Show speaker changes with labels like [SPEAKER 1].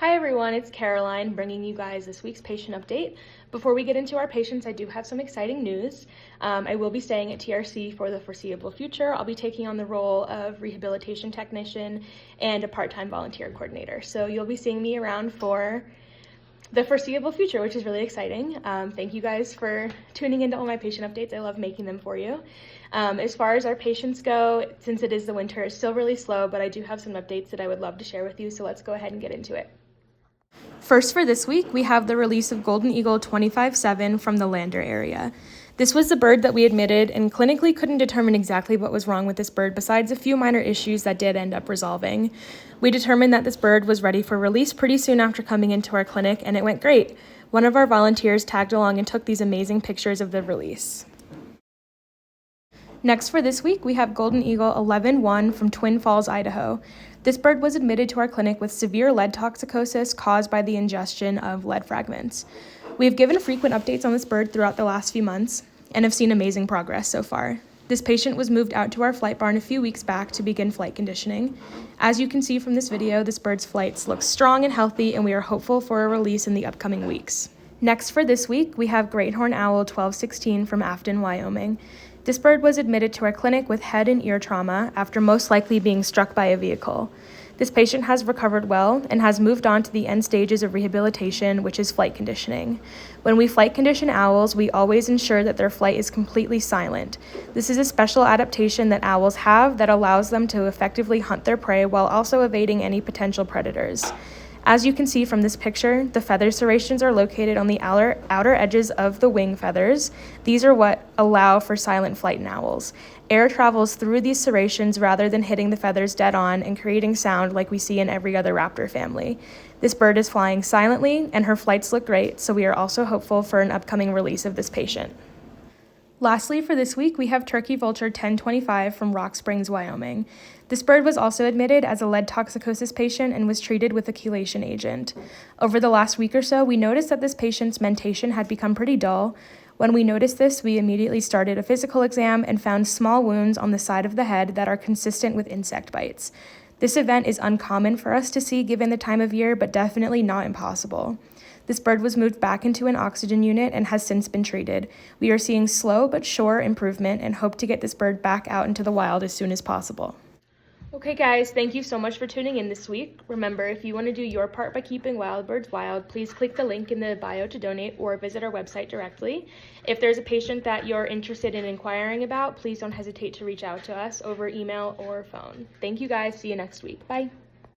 [SPEAKER 1] Hi everyone, it's Caroline bringing you guys this week's patient update. Before we get into our patients, I do have some exciting news. I will be staying at TRC for the foreseeable future. I'll be taking on the role of rehabilitation technician and a part-time volunteer coordinator. So you'll be seeing me around for the foreseeable future, which is really exciting. Thank you guys for tuning into all my patient updates. I love making them for you. As far as our patients go, since it is the winter, it's still really slow, but I do have some updates that I would love to share with you, so let's go ahead and get into it. First for this week, we have the release of Golden Eagle 25-7 from the Lander area. This was the bird that we admitted and clinically couldn't determine exactly what was wrong with this bird besides a few minor issues that did end up resolving. We determined that this bird was ready for release pretty soon after coming into our clinic, and it went great. One of our volunteers tagged along and took these amazing pictures of the release. Next for this week, we have Golden Eagle 11-1 from Twin Falls, Idaho. This bird was admitted to our clinic with severe lead toxicosis caused by the ingestion of lead fragments. We have given frequent updates on this bird throughout the last few months and have seen amazing progress so far. This patient was moved out to our flight barn a few weeks back to begin flight conditioning. As you can see from this video, this bird's flights look strong and healthy, and we are hopeful for a release in the upcoming weeks. Next for this week, we have Great Horned Owl 1216 from Afton, Wyoming. This bird was admitted to our clinic with head and ear trauma after most likely being struck by a vehicle. This patient has recovered well and has moved on to the end stages of rehabilitation, which is flight conditioning. When we flight condition owls, we always ensure that their flight is completely silent. This is a special adaptation that owls have that allows them to effectively hunt their prey while also evading any potential predators. As you can see from this picture, the feather serrations are located on the outer edges of the wing feathers. These are what allow for silent flight in owls. Air travels through these serrations rather than hitting the feathers dead on and creating sound like we see in every other raptor family. This bird is flying silently and her flights look great, so we are also hopeful for an upcoming release of this patient. Lastly, for this week, we have Turkey Vulture 1025 from Rock Springs, Wyoming. This bird was also admitted as a lead toxicosis patient and was treated with a chelation agent. Over the last week or so, we noticed that this patient's mentation had become pretty dull. When we noticed this, we immediately started a physical exam and found small wounds on the side of the head that are consistent with insect bites. This event is uncommon for us to see given the time of year, but definitely not impossible. This bird was moved back into an oxygen unit and has since been treated. We are seeing slow but sure improvement and hope to get this bird back out into the wild as soon as possible. Okay guys, thank you so much for tuning in this week. Remember, if you want to do your part by keeping wild birds wild, please click the link in the bio to donate or visit our website directly. If there's a patient that you're interested in inquiring about, please don't hesitate to reach out to us over email or phone. Thank you guys. See you next week. Bye.